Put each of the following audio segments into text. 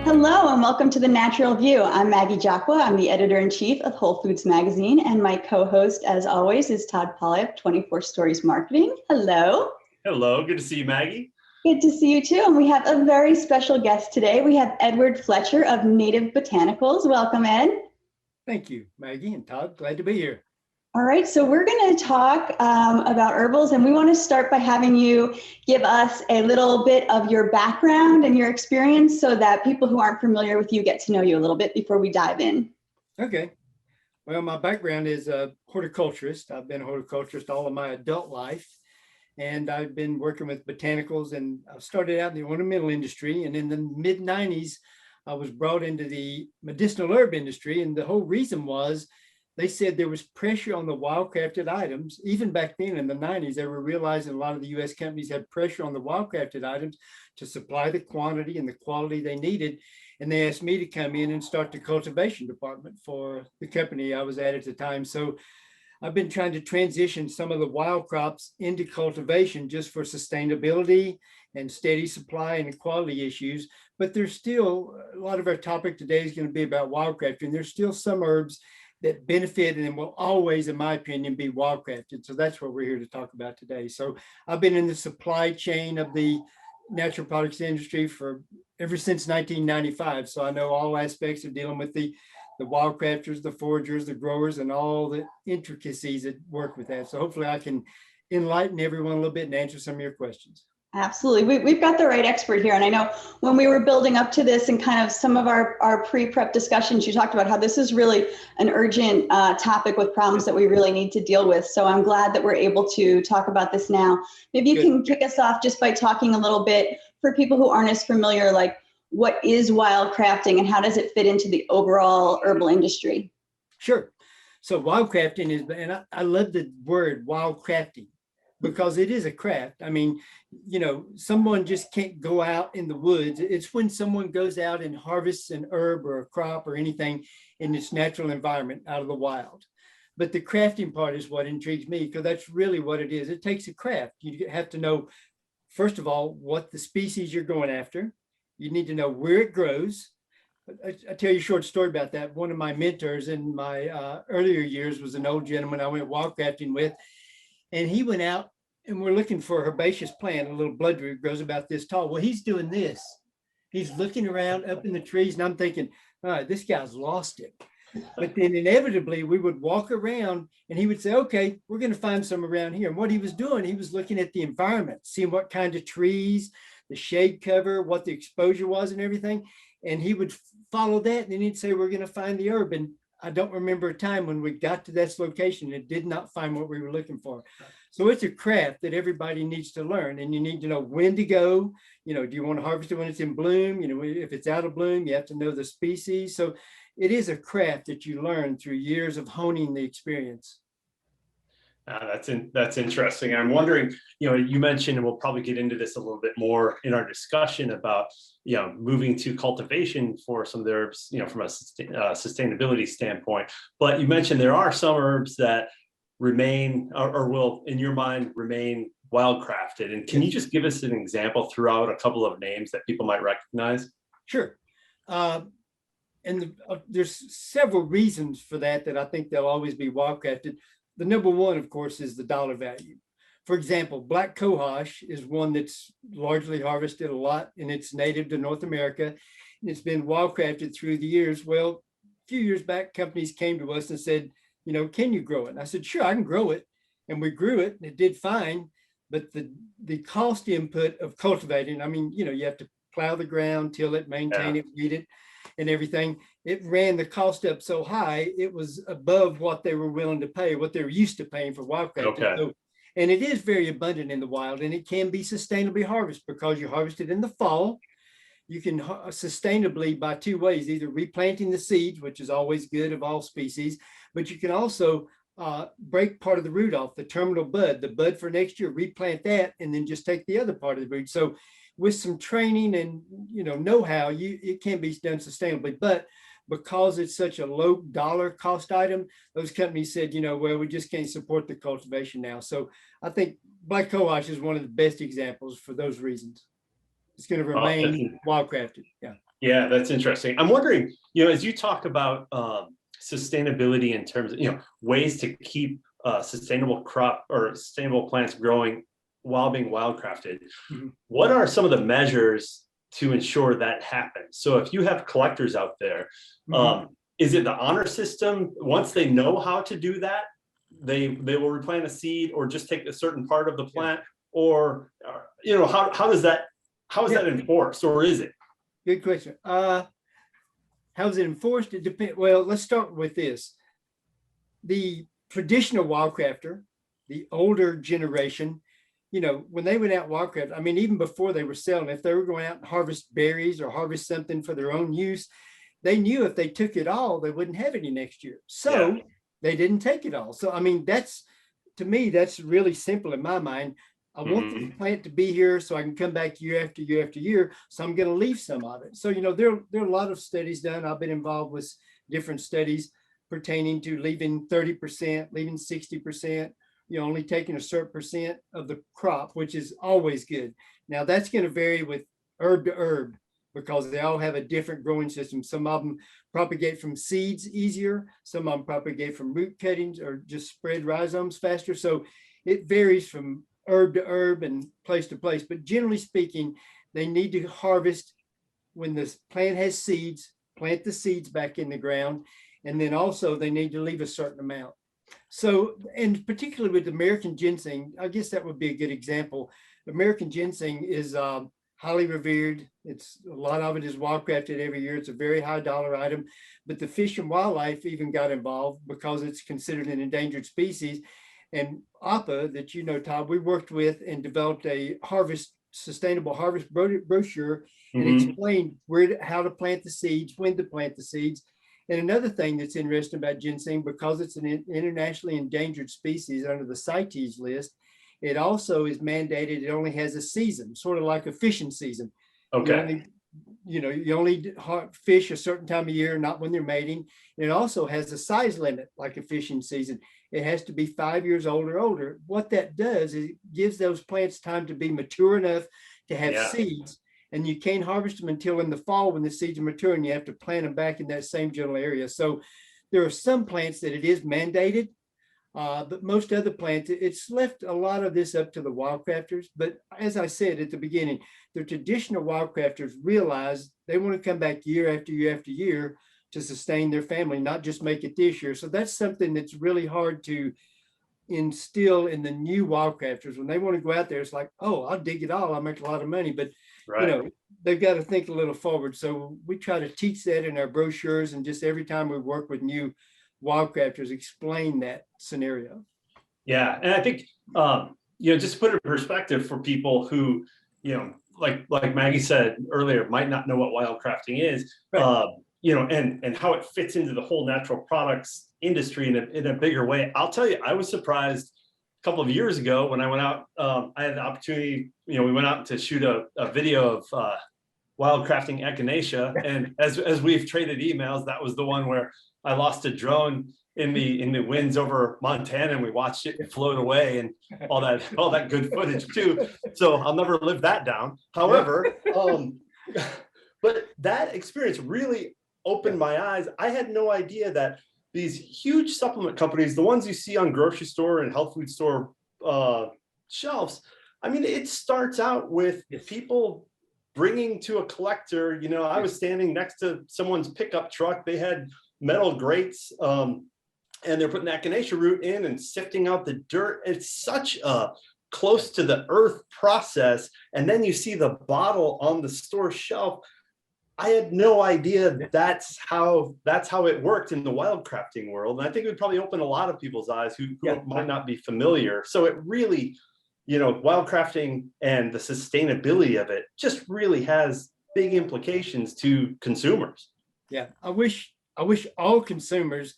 Hello and welcome to The Natural View. I'm Maggie Jacqua. I'm the editor-in-chief of Whole Foods Magazine, and my co-host, as always, is Todd Polly of 24 Stories Marketing. Hello. Hello, good to see you, Maggie. Good to see you too. And we have a very special guest today. We have Edward Fletcher of Native Botanicals. Welcome, Ed. Thank you, Maggie and Todd. Glad to be here. All right, so we're going to talk about herbals, and we want to start by having you give us a little bit of your background and your experience so that people who aren't familiar with you get to know you a little bit before we dive in. Okay. Well, my background is a horticulturist. I've been a horticulturist all of my adult life, and I've been working with botanicals, and I started out in the ornamental industry, and in the mid-90s, I was brought into the medicinal herb industry, and the whole reason was they said there was pressure on the wildcrafted items. Even back then in the 90s, they were realizing a lot of the US companies had pressure on the wildcrafted items to supply the quantity and the quality they needed. And they asked me to come in and start the cultivation department for the company I was at the time. So I've been trying to transition some of the wild crops into cultivation just for sustainability and steady supply and quality issues. But there's still, a lot of our topic today is going to be about wildcrafting. There's still some herbs that benefit and will always, in my opinion, be wildcrafted. So that's what we're here to talk about today. So I've been in the supply chain of the natural products industry for ever since 1995. So I know all aspects of dealing with the wildcrafters, the foragers, the growers, and all the intricacies that work with that. So hopefully I can enlighten everyone a little bit and answer some of your questions. Absolutely. We've got the right expert here. And I know when we were building up to this and kind of some of our pre-prep discussions, you talked about how this is really an urgent topic with problems that we really need to deal with. So I'm glad that we're able to talk about this now. Maybe you can kick us off just by talking a little bit for people who aren't as familiar, like what is wildcrafting and how does it fit into the overall herbal industry? Sure. So wildcrafting is, and I love the word wildcrafting, because it is a craft. I mean, you know, someone just can't go out in the woods. It's when someone goes out and harvests an herb or a crop or anything in its natural environment out of the wild. But the crafting part is what intrigues me, because that's really what it is. It takes a craft. You have to know, first of all, what the species you're going after. You need to know where it grows. I'll tell you a short story about that. One of my mentors in my earlier years was an old gentleman I went wildcrafting with. And he went out and we're looking for a herbaceous plant, a little bloodroot grows about this tall. Well, he's doing this. He's looking around up in the trees and I'm thinking, all right, this guy's lost it. But then inevitably we would walk around and he would say, okay, we're going to find some around here. And what he was doing, he was looking at the environment, seeing what kind of trees, the shade cover, what the exposure was and everything. And he would follow that. And then he'd say, we're going to find the herb. And I don't remember a time when we got to this location and did not find what we were looking for. So it's a craft that everybody needs to learn, and you need to know when to go. You know, do you want to harvest it when it's in bloom? You know, if it's out of bloom, you have to know the species. So it is a craft that you learn through years of honing the experience. That's interesting. I'm wondering, you know, you mentioned, and we'll probably get into this a little bit more in our discussion about, you know, moving to cultivation for some of the herbs, you know, from a sustainability standpoint. But you mentioned there are some herbs that remain or will, in your mind, remain wildcrafted. And can you just give us an example throughout a couple of names that people might recognize? Sure. There's several reasons for that I think they'll always be wildcrafted. The number one, of course, is the dollar value. For example, black cohosh is one that's largely harvested a lot, and it's native to North America. And it's been wildcrafted through the years. Well, a few years back, companies came to us and said, you know, can you grow it? And I said, sure, I can grow it. And we grew it and it did fine. But the cost input of cultivating, I mean, you know, you have to plow the ground, till it, maintain it, weed it, and everything. It ran the cost up so high, it was above what they were willing to pay, what they were used to paying for wildcrafting. Okay. So, and it is very abundant in the wild, and it can be sustainably harvested because you harvest it in the fall. You can sustainably by two ways, either replanting the seeds, which is always good of all species, but you can also break part of the root off, the terminal bud, the bud for next year, replant that, and then just take the other part of the root. So with some training and, you know-how, it can be done sustainably. But because it's such a low dollar cost item, those companies said, you know, well, we just can't support the cultivation now. So I think black cohosh is one of the best examples for those reasons. It's going to remain wildcrafted. Yeah. Yeah, that's interesting. I'm wondering, as you talk about sustainability in terms of, ways to keep sustainable crop or sustainable plants growing while being wildcrafted, what are some of the measures to ensure that happens? So if you have collectors out there, is it the honor system? Once they know how to do that, they will replant a seed or just take a certain part of the plant, or how is that enforced, or is it? Good question. How is it enforced? It depends. Well, let's start with this. The traditional wildcrafter, the older generation, when they went out wildcraft, I mean, even before they were selling, if they were going out and harvest berries or harvest something for their own use, they knew if they took it all, they wouldn't have any next year. So they didn't take it all. So, I mean, to me, that's really simple in my mind. I want the plant to be here so I can come back year after year after year. So I'm going to leave some of it. So, there are a lot of studies done. I've been involved with different studies pertaining to leaving 30%, leaving 60%, only taking a certain percent of the crop, which is always good. Now that's going to vary with herb to herb because they all have a different growing system. Some of them propagate from seeds easier. Some of them propagate from root cuttings or just spread rhizomes faster. So it varies from herb to herb and place to place, but generally speaking, they need to harvest when the plant has seeds, plant the seeds back in the ground, and then also they need to leave a certain amount. So, and particularly with American ginseng, I guess that would be a good example. American ginseng is highly revered. It's a lot of it is wildcrafted every year. It's a very high dollar item, but the Fish and Wildlife even got involved because it's considered an endangered species. And APA that Todd, we worked with and developed a sustainable harvest brochure and explained how to plant the seeds, when to plant the seeds. And another thing that's interesting about ginseng, because it's an internationally endangered species under the CITES list, it also is mandated. It only has a season, sort of like a fishing season. Okay. You only fish a certain time of year, not when they're mating. And it also has a size limit, like a fishing season. It has to be 5 years old or older. What that does is it gives those plants time to be mature enough to have seeds. And you can't harvest them until in the fall when the seeds are mature, and you have to plant them back in that same general area. So there are some plants that it is mandated, but most other plants, it's left a lot of this up to the wildcrafters. But as I said at the beginning, the traditional wildcrafters realize they want to come back year after year after year to sustain their family, not just make it this year. So that's something that's really hard to instill in the new wildcrafters. When they want to go out there, it's like, oh, I'll dig it all, I'll make a lot of money. But they've got to think a little forward. So we try to teach that in our brochures, and just every time we work with new wildcrafters, explain that scenario. Yeah, and I think just to put it in perspective for people who, like Maggie said earlier, might not know what wildcrafting is, and how it fits into the whole natural products industry in a bigger way. I'll tell you, I was surprised a couple of years ago when I went out. I had the opportunity, we went out to shoot a video of wildcrafting echinacea, and as we've traded emails, that was the one where I lost a drone in the winds over Montana, and we watched it float away, and all that good footage too. So I'll never live that down. However, but that experience really opened my eyes. I had no idea that these huge supplement companies, the ones you see on grocery store and health food store shelves, I mean, it starts out with people bringing to a collector. I was standing next to someone's pickup truck. They had metal grates, and they're putting echinacea root in and sifting out the dirt. It's such a close to the earth process. And then you see the bottle on the store shelf. I had no idea that's how it worked in the wildcrafting world. And I think it would probably open a lot of people's eyes who might not be familiar. So it really, wildcrafting and the sustainability of it just really has big implications to consumers. Yeah, I wish all consumers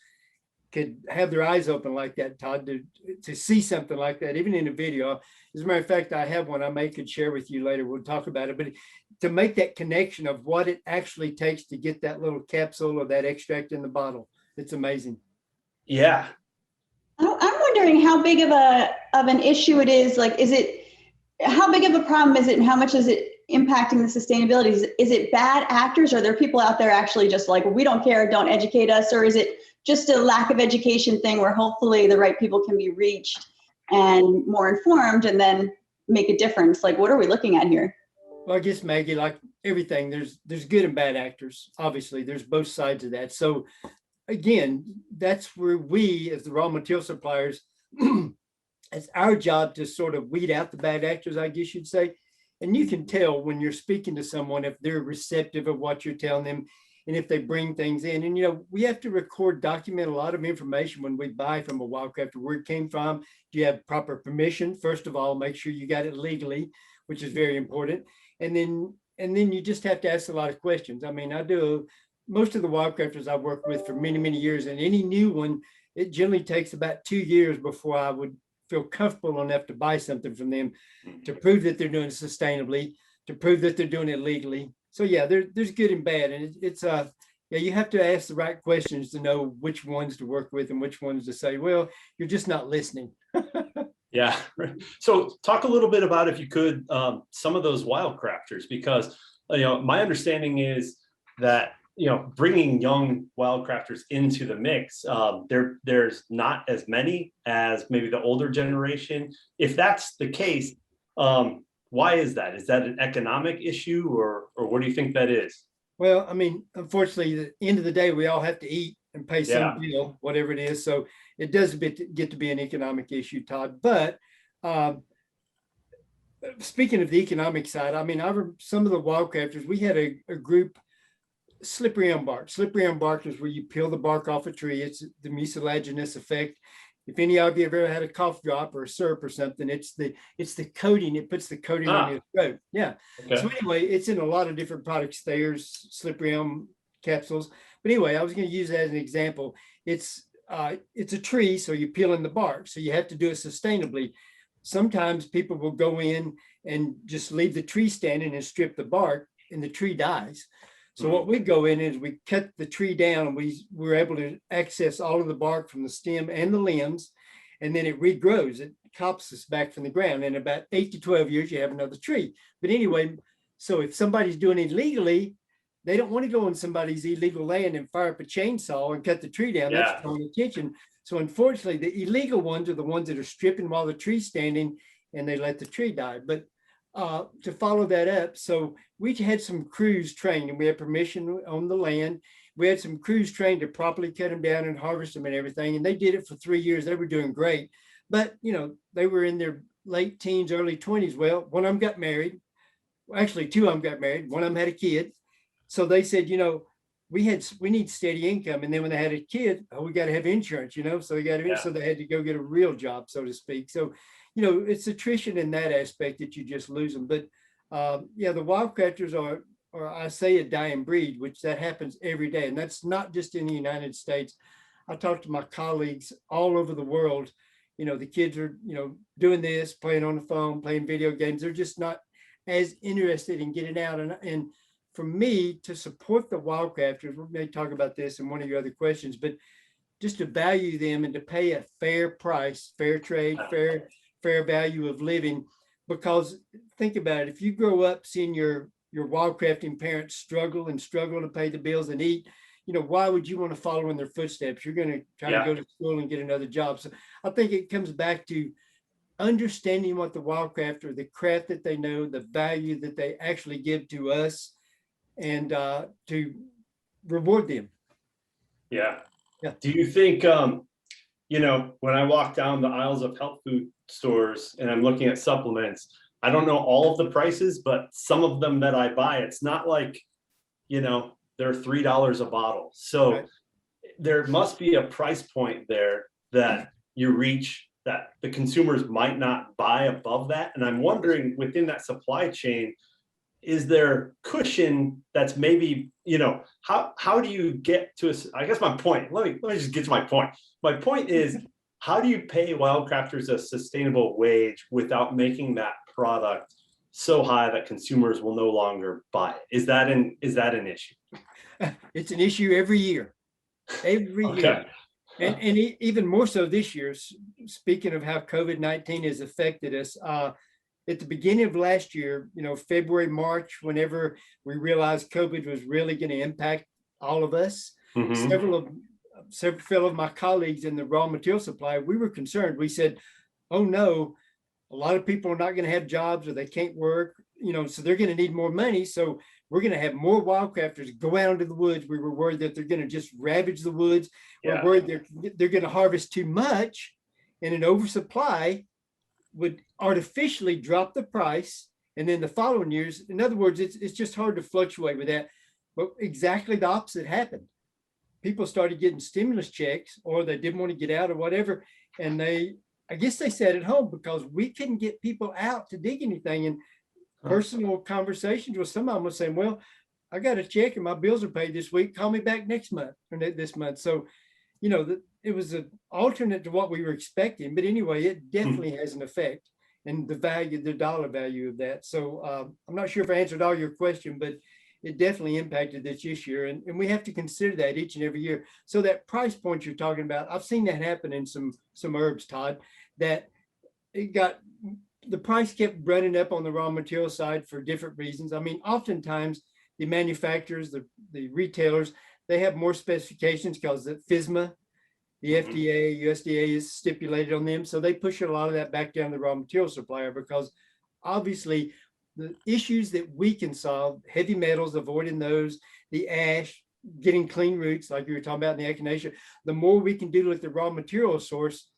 could have their eyes open like that, Todd, to see something like that, even in a video. As a matter of fact, I have one I could share with you later. We'll talk about it, but to make that connection of what it actually takes to get that little capsule or that extract in the bottle, it's amazing. Yeah. I'm wondering how big of an issue it is. Like, how big of a problem is it, and how much is it impacting the sustainability? Is it bad actors? Or are there people out there actually just like, we don't care, don't educate us? Or is it just a lack of education thing where hopefully the right people can be reached and more informed and then make a difference? Like, what are we looking at here? Well, I guess, Maggie, like everything, there's good and bad actors. Obviously, there's both sides of that. So again, that's where we, as the raw material suppliers, it's our job to sort of weed out the bad actors, I guess you'd say. And you can tell when you're speaking to someone if they're receptive of what you're telling them and if they bring things in. And, we have to record, document a lot of information when we buy from a Wildcrafter, where it came from. Do you have proper permission? First of all, make sure you got it legally, which is very important. And then you just have to ask a lot of questions. I mean, most of the Wildcrafters I've worked with for many, many years, and any new one, it generally takes about 2 years before I would feel comfortable enough to buy something from them to prove that they're doing it sustainably, to prove that they're doing it legally. So yeah, there's good and bad. And you have to ask the right questions to know which ones to work with and which ones to say, well, you're just not listening. Yeah. So talk a little bit about, if you could, some of those Wildcrafters, because, my understanding is that, bringing young Wildcrafters into the mix, there's not as many as maybe the older generation. If that's the case, why is that? Is that an economic issue, or what do you think that is? Well, I mean, unfortunately, at the end of the day, we all have to eat and pay some bill, whatever it is. So it does get to be an economic issue, Todd. But speaking of the economic side, I mean, some of the Wildcrafters, we had a group, slippery elm bark. Slippery elm bark is where you peel the bark off a tree. It's the mucilaginous effect. If any of you have ever had a cough drop or a syrup or something, it's the coating. It puts the coating on your throat. Yeah. Okay. So anyway, it's in a lot of different products. There's slippery elm capsules. But anyway, I was going to use that as an example. It's a tree, so you're peeling the bark. So you have to do it sustainably. Sometimes people will go in and just leave the tree standing and strip the bark, and the tree dies. So what we go in is we cut the tree down, and we're able to access all of the bark from the stem and the limbs, and then it regrows. It copses back from the ground. In about 8 to 12 years, you have another tree. But anyway, so if somebody's doing it illegally, they don't want to go on somebody's illegal land and fire up a chainsaw and cut the tree down. Yeah. That's drawing attention. So unfortunately, the illegal ones are the ones that are stripping while the tree's standing, and they let the tree die. But to follow that up, so we had some crews trained, and we had permission on the land. We had some crews trained to properly cut them down and harvest them and everything. And they did it for 3 years. They were doing great. But, they were in their late teens, early 20s. Well, one of them got married. Actually, two of them got married. One of them had a kid. So they said, we need steady income. And then when they had a kid, we got to have insurance, so they so they had to go get a real job, so to speak. So, it's attrition in that aspect that you just lose them. But the Wildcrafters are I say, a dying breed, which that happens every day. And that's not just in the United States. I talk to my colleagues all over the world. The kids are, doing this, playing on the phone, playing video games. They're just not as interested in getting out. And for me to support the Wildcrafters, we may talk about this in one of your other questions, but just to value them and to pay a fair price, fair trade, fair value of living. Because think about it, if you grow up seeing your wildcrafting parents struggle to pay the bills and eat, why would you want to follow in their footsteps? You're going to try to go to school and get another job. So I think it comes back to understanding what the Wildcrafter, the craft that they know, the value that they actually give to us, and to reward them. Yeah. Do you think, when I walk down the aisles of health food stores and I'm looking at supplements, I don't know all of the prices, but some of them that I buy, it's not like, they're $3 a bottle. So there must be a price point there that you reach that the consumers might not buy above that. And I'm wondering, within that supply chain, is there cushion that's maybe, how do you get to I guess my point, let me just get to my point. My point is, how do you pay Wildcrafters a sustainable wage without making that product so high that consumers will no longer buy it? Is that an issue? It's an issue every year, year. And even more so this year. Speaking of how COVID-19 has affected us, at the beginning of last year, February, March, whenever we realized COVID was really going to impact all of us, several of my colleagues in the raw material supply, we were concerned. We said, oh no, a lot of people are not going to have jobs or they can't work, so they're going to need more money. So we're going to have more wildcrafters go out into the woods. We were worried that they're going to just ravage the woods. We're worried they're going to harvest too much, and an oversupply would artificially drop the price. And then the following years, in other words, it's just hard to fluctuate with that. But exactly the opposite happened. People started getting stimulus checks, or they didn't want to get out or whatever. And I guess they sat at home because we couldn't get people out to dig anything. And personal conversations with some of them was saying, well, I got a check and my bills are paid this week. Call me back next month or this month. So, it was an alternate to what we were expecting. But anyway, it definitely has an effect, and the dollar value of that. So I'm not sure if I answered all your question, but it definitely impacted this year. And we have to consider that each and every year. So that price point you're talking about, I've seen that happen in some herbs, Todd, that the price kept running up on the raw material side for different reasons. I mean, oftentimes the manufacturers, the retailers, they have more specifications because the FSMA, the FDA, USDA is stipulated on them. So they push a lot of that back down the raw material supplier, because obviously the issues that we can solve, heavy metals, avoiding those, the ash, getting clean roots, like you were talking about in the echinacea, the more we can do with the raw material source,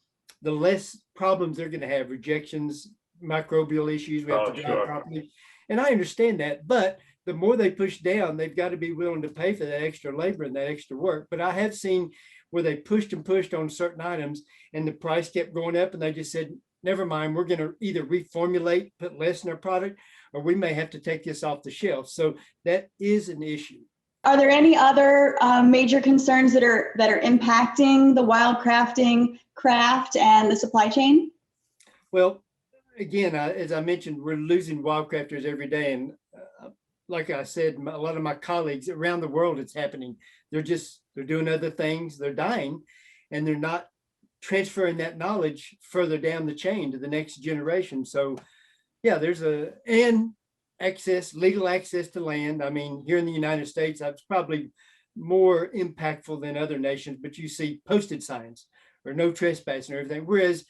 the less problems they're going to have, rejections, microbial issues, we have to dry properly. And I understand that, but the more they push down, they've got to be willing to pay for that extra labor and that extra work. But I have seen where they pushed and pushed on certain items and the price kept going up, and they just said, never mind, we're going to either reformulate, put less in our product, or we may have to take this off the shelf. So that is an issue. Are there any other major concerns that are impacting the wildcrafting craft and the supply chain? Well, again, as I mentioned, we're losing wildcrafters every day. And like I said, a lot of my colleagues around the world, it's happening. They're doing other things. They're dying, and they're not transferring that knowledge further down the chain to the next generation. So yeah, and legal access to land. I mean, here in the United States, that's probably more impactful than other nations, but you see posted signs or no trespassing or everything. Whereas,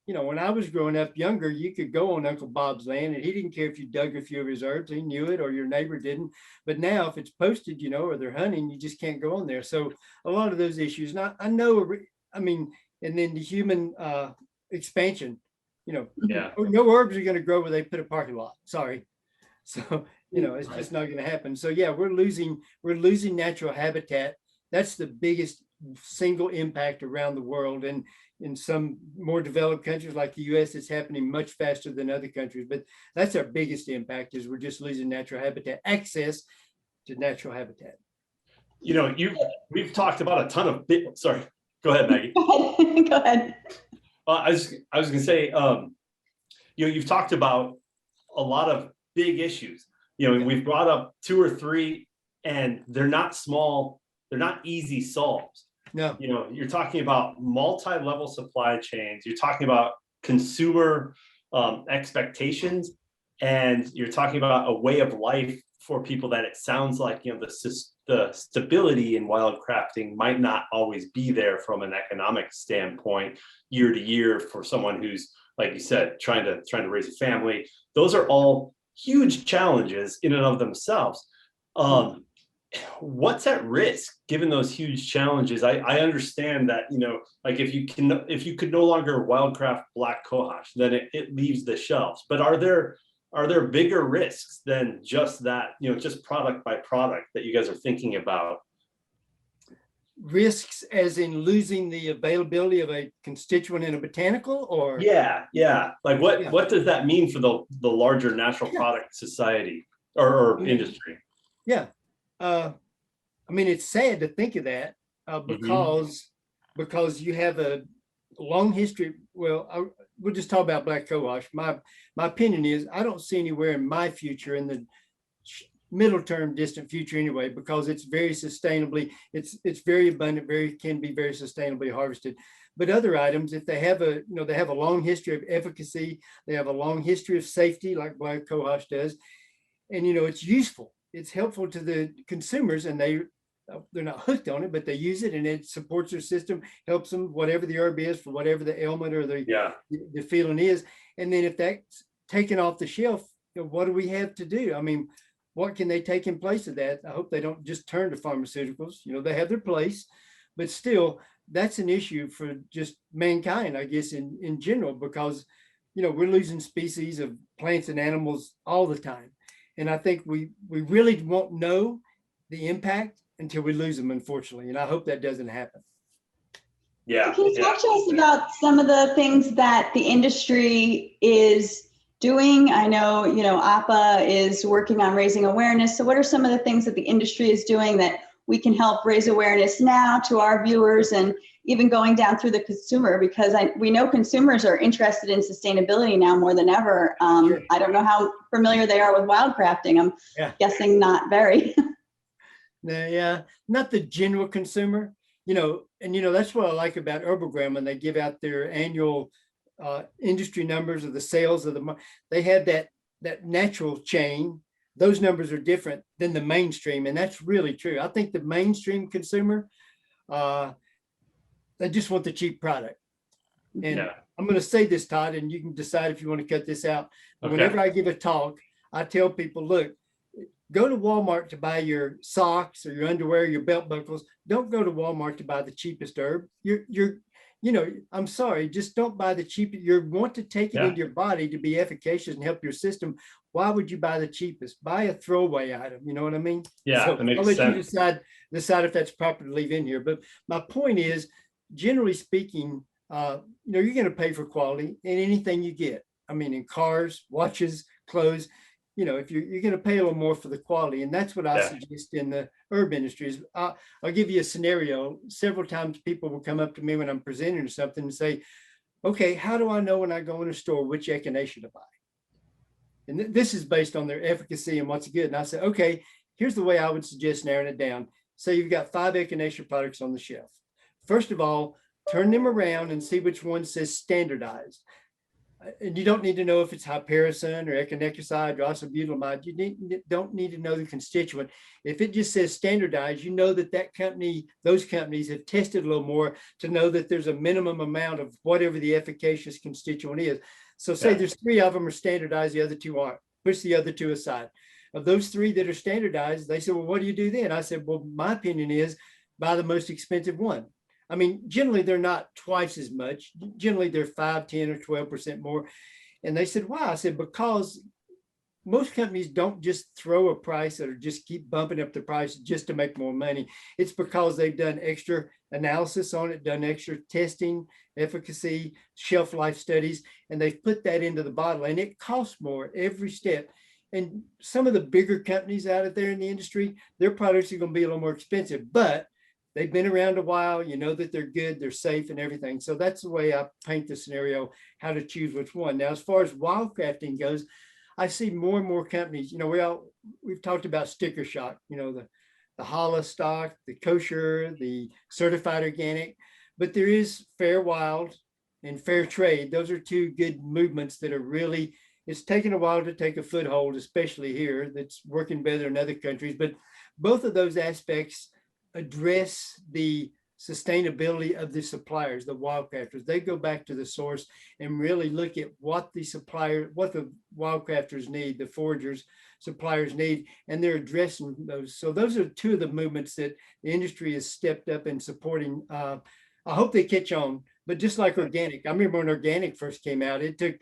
when I was growing up younger, you could go on Uncle Bob's land and he didn't care if you dug a few of his herbs, he knew it, or your neighbor didn't. But now if it's posted, or they're hunting, you just can't go on there. So a lot of those issues, and and then the human expansion, no herbs are going to grow where they put a parking lot. Sorry. So, it's just not going to happen. So yeah, we're losing natural habitat. That's the biggest single impact around the world. And in some more developed countries like the US, it's happening much faster than other countries. But that's our biggest impact, is we're just losing natural habitat, access to natural habitat. We've talked about a ton of sorry, go ahead, Maggie. Go ahead. I was going to say, you've talked about a lot of big issues, and we've brought up 2 or 3, and they're not small, they're not easy solves. No. You're talking about multi-level supply chains, you're talking about consumer expectations, and you're talking about a way of life for people that it sounds like, the stability in wildcrafting might not always be there from an economic standpoint year to year for someone who's, like you said, trying to raise a family. Those are all huge challenges in and of themselves. What's at risk given those huge challenges? I understand that, like if you could no longer wildcraft black cohosh, then it leaves the shelves. But are there bigger risks than just that, just product by product that you guys are thinking about? Risks as in losing the availability of a constituent in a botanical, or? Yeah. Like what does that mean for the larger natural product society or industry? Yeah. It's sad to think of that because you have a long history. Well, we'll just talk about black cohosh. My opinion is I don't see anywhere in my future, in the middle term, distant future anyway, because it's very sustainably, it's very abundant, can be very sustainably harvested. But other items, if they have they have a long history of efficacy, they have a long history of safety, like what Cohosh does, and it's useful. It's helpful to the consumers, and they're not hooked on it, but they use it, and it supports their system, helps them, whatever the herb is, for whatever the ailment or the feeling is. And then if that's taken off the shelf, what do we have to do? I mean, what can they take in place of that? I hope they don't just turn to pharmaceuticals. They have their place, but still, that's an issue for just mankind, I guess, in general, because, we're losing species of plants and animals all the time. And I think we really won't know the impact until we lose them, unfortunately. And I hope that doesn't happen. Yeah. Can you talk to us about some of the things that the industry is doing? I know, APA is working on raising awareness. So what are some of the things that the industry is doing that we can help raise awareness now to our viewers, and even going down through the consumer? Because we know consumers are interested in sustainability now more than ever. Sure. I don't know how familiar they are with wildcrafting. I'm guessing not very. Yeah, not the general consumer, and that's what I like about Herbogram when they give out their annual industry numbers of the sales of the, they have that natural chain. Those numbers are different than the mainstream, and that's really true. I think the mainstream consumer, they just want the cheap product. And I'm going to say this, Todd, and you can decide if you want to cut this out. But whenever I give a talk, I tell people, look, go to Walmart to buy your socks or your underwear, your belt buckles. Don't go to Walmart to buy the cheapest herb. I'm sorry, just don't buy the cheapest. You want to take it into your body to be efficacious and help your system. Why would you buy the cheapest? Buy a throwaway item. You know what I mean? Yeah, so that makes I'll let sense. you decide if that's proper to leave in here. But my point is, generally speaking, you're going to pay for quality in anything you get. I mean, in cars, watches, clothes. If you're going to pay a little more for the quality, and that's what I suggest in the herb industries. I'll give you a scenario. Several times people will come up to me when I'm presenting something and say, okay, how do I know when I go in a store which echinacea to buy? And this is based on their efficacy and what's good. And I say, okay, here's the way I would suggest narrowing it down. Say you've got 5 echinacea products on the shelf. First of all, turn them around and see which one says standardized. And you don't need to know if it's hypericin or echinacea, isobutylamide. You don't need to know the constituent. If it just says standardized, that company, those companies have tested a little more to know that there's a minimum amount of whatever the efficacious constituent is. So say there's 3 of them are standardized, the other 2 aren't. Push the other 2 aside. Of those 3 that are standardized, they said, well, what do you do then? I said, well, my opinion is buy the most expensive one. I mean, generally, they're not twice as much. Generally, they're 5, 10, or 12% more. And they said, why? I said, because most companies don't just throw a price or just keep bumping up the price just to make more money. It's because they've done extra analysis on it, done extra testing, efficacy, shelf life studies, and they've put that into the bottle. And it costs more every step. And some of the bigger companies out there in the industry, their products are going to be a little more expensive, but they've been around a while, that they're good, they're safe and everything. So that's the way I paint the scenario, how to choose which one. Now, as far as wildcrafting goes, I see more and more companies, we've talked about sticker shock, the Hala stock, the kosher, the certified organic, but there is fair wild and fair trade. Those are 2 good movements that are really, it's taken a while to take a foothold, especially here, that's working better in other countries. But both of those aspects address the sustainability of the suppliers, the wildcrafters. They go back to the source and really look at what the wildcrafters need, the foragers, suppliers need, and they're addressing those. So those are 2 of the movements that the industry has stepped up in supporting. I hope they catch on, but just like organic, I remember when organic first came out, it took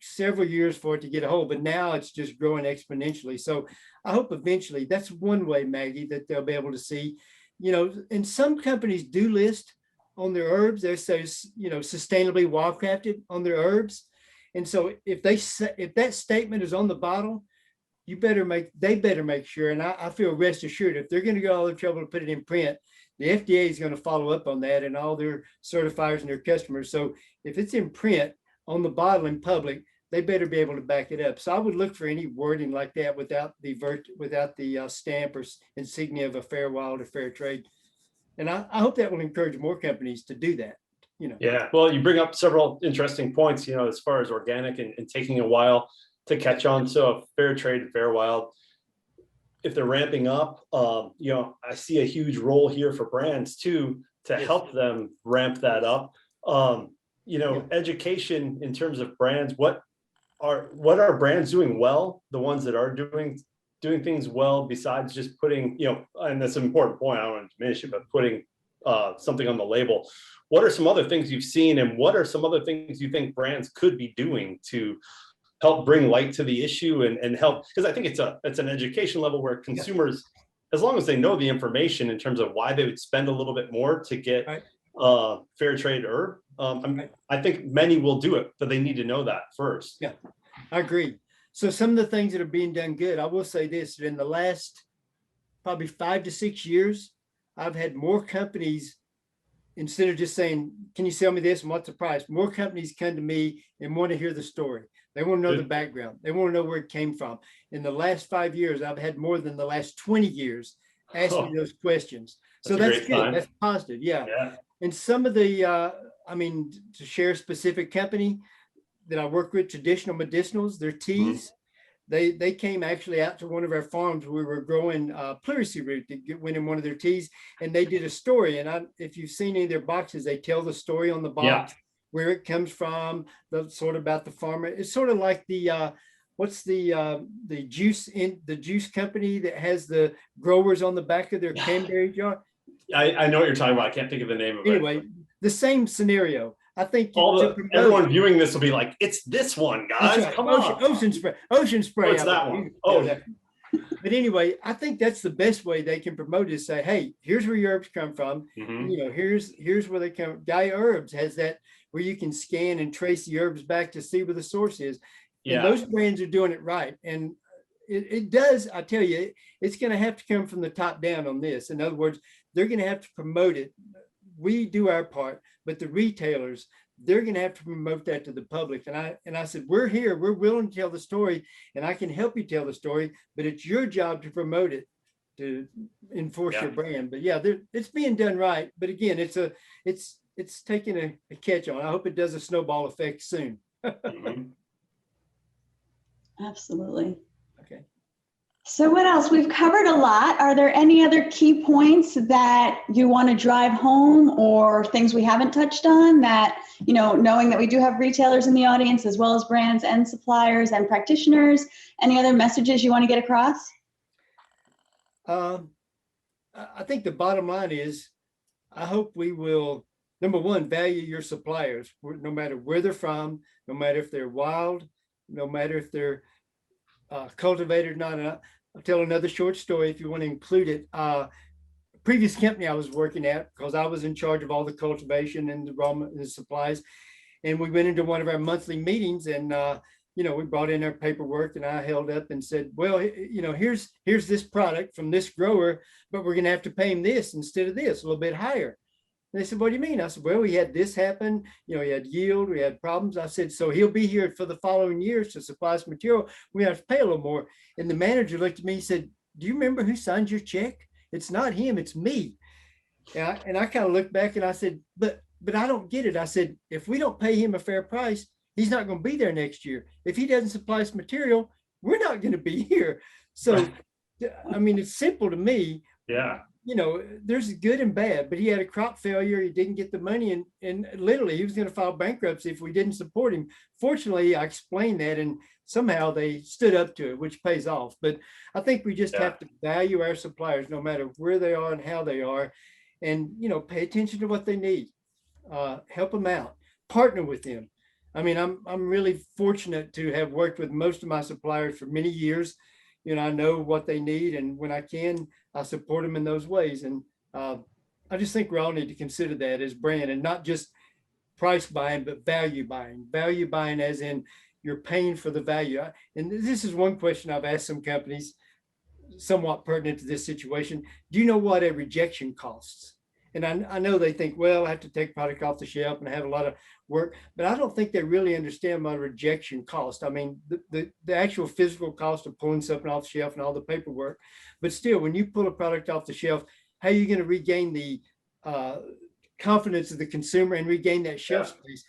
several years for it to get a hold, but now it's just growing exponentially. So I hope eventually, that's one way, Maggie, that they'll be able to see, and some companies do list on their herbs, they say, sustainably wildcrafted on their herbs. And so if that statement is on the bottle, they better make sure, and I feel rest assured, if they're going to go all the trouble to put it in print, the FDA is going to follow up on that and all their certifiers and their customers. So if it's in print, on the bottle in public, they better be able to back it up. So I would look for any wording like that without the stamp or insignia of a fair wild or fair trade. And I hope that will encourage more companies to do that. Yeah, well, you bring up several interesting points, as far as organic and taking a while to catch on. So fair trade, fair wild, if they're ramping up, I see a huge role here for brands too, to Yes. help them ramp that up. Education in terms of brands, what are brands doing well? The ones that are doing things well, besides just putting, and that's an important point, I don't want to diminish it, but putting something on the label. What are some other things you've seen, and what are some other things you think brands could be doing to help bring light to the issue and help? Because I think it's an education level where consumers, as long as they know the information in terms of why they would spend a little bit more to get fair trade herb, I think many will do it, but they need to know that first. Yeah, I agree. So some of the things that are being done good, I will say this, that in the last probably 5 to 6 years, I've had more companies, instead of just saying, can you sell me this and what's the price? More companies come to me and want to hear the story. They want to know the background. They want to know where it came from. In the last 5 years, I've had more than the last 20 years ask me those questions. So that's good. Sign. That's positive. Yeah. And some of the, to share a specific company that I work with, Traditional Medicinals, their teas, they came actually out to one of our farms. We were growing pleurisy root to went in one of their teas, and they did a story. And if you've seen any of their boxes, they tell the story on the box, where it comes from, the sort of about the farmer. It's sort of like the what's the juice company that has the growers on the back of their cranberry jar. I know what you're talking about. I can't think of the name of it. Anyway, the same scenario. I think everyone viewing this will be like, it's this one, guys. Right. Come on. Ocean spray. What's that one? Oh, yeah. But anyway, I think that's the best way they can promote it, is say, hey, here's where your herbs come from. Here's where they come. Gaia Herbs has that where you can scan and trace the herbs back to see where the source is. Yeah. And those brands are doing it right. And it does, I tell you, it's going to have to come from the top down on this. In other words, they're going to have to promote it. We do our part, but the retailers, they're going to have to promote that to the public. And I said, we're here, we're willing to tell the story, and I can help you tell the story, but it's your job to promote it, to enforce your brand. But yeah, it's being done right. But again, it's taking a catch on. I hope it does a snowball effect soon. Absolutely. Okay. So what else? We've covered a lot. Are there any other key points that you want to drive home, or things we haven't touched on that, knowing that we do have retailers in the audience, as well as brands and suppliers and practitioners, any other messages you want to get across? I think the bottom line is, I hope we will, number one, value your suppliers, no matter where they're from, no matter if they're wild, no matter if they're cultivated or not. I'll tell another short story if you want to include it. Previous company I was working at, because I was in charge of all the cultivation and the raw supplies, and we went into one of our monthly meetings, and we brought in our paperwork, and I held up and said, well, here's this product from this grower, but we're going to have to pay him this instead of this, a little bit higher. And they said, what do you mean? I said, well, we had this happen. He had yield, we had problems. I said, so he'll be here for the following years to supply us material. We have to pay a little more. And the manager looked at me and said, do you remember who signed your check? It's not him, it's me. And I kind of looked back and I said, but I don't get it. I said, if we don't pay him a fair price, he's not going to be there next year. If he doesn't supply us material, we're not going to be here. So, it's simple to me. Yeah. There's good and bad, but he had a crop failure. He didn't get the money, and literally he was going to file bankruptcy if we didn't support him. Fortunately, I explained that, and somehow they stood up to it, which pays off. But I think we just have to value our suppliers, no matter where they are and how they are, and pay attention to what they need. Help them out, partner with them. I'm really fortunate to have worked with most of my suppliers for many years. I know what they need, and when I can, I support them in those ways. And I just think we all need to consider that as brand, and not just price buying, but value buying. Value buying as in you're paying for the value. And this is one question I've asked some companies, somewhat pertinent to this situation. Do you know what a rejection costs? And I know they think, well, I have to take product off the shelf and have a lot of work, but I don't think they really understand what rejection cost. The actual physical cost of pulling something off the shelf and all the paperwork, but still, when you pull a product off the shelf, how are you going to regain the confidence of the consumer and regain that shelf space.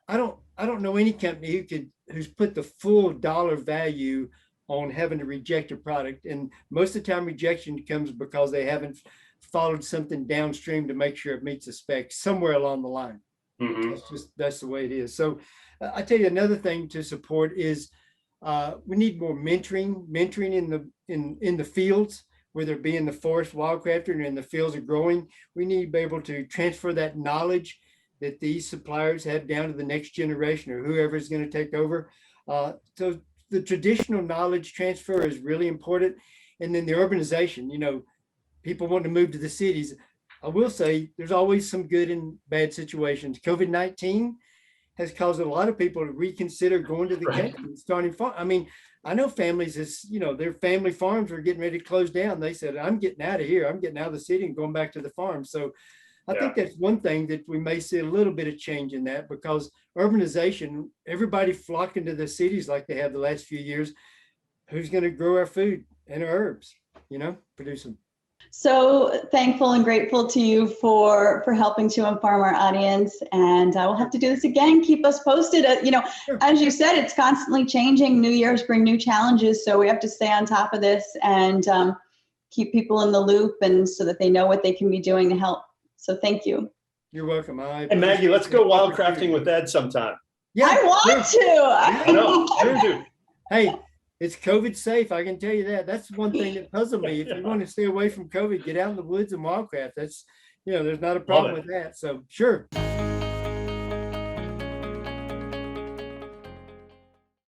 I don't know any company who's put the full dollar value on having to reject a product. And most of the time rejection comes because they haven't followed something downstream to make sure it meets the specs somewhere along the line. That's the way it is. So I tell you, another thing to support is we need more mentoring in the fields, whether it be in the forest wildcrafting or in the fields of growing. We need to be able to transfer that knowledge that these suppliers have down to the next generation or whoever is going to take over. So the traditional knowledge transfer is really important. And then the urbanization, people want to move to the cities. I will say there's always some good and bad situations. COVID-19 has caused a lot of people to reconsider going to the country and starting farm. I mean, I know families, their family farms were getting ready to close down. They said, I'm getting out of here. I'm getting out of the city and going back to the farm. So I think that's one thing that we may see a little bit of change in that, because urbanization, everybody flocking to the cities like they have the last few years. Who's going to grow our food and our herbs, produce them? So thankful and grateful to you for helping to inform our audience, and we'll have to do this again. Keep us posted. As you said, it's constantly changing. New years bring new challenges, so we have to stay on top of this and keep people in the loop, and so that they know what they can be doing to help. So thank you. You're welcome. And Maggie, let's go wildcrafting with Ed sometime. Yeah, I want to. I know. Sure do. Hey, it's COVID safe. I can tell you that. That's one thing that puzzled me. If you want to stay away from COVID, get out in the woods and wildcraft. That's, there's not a problem with that. So sure.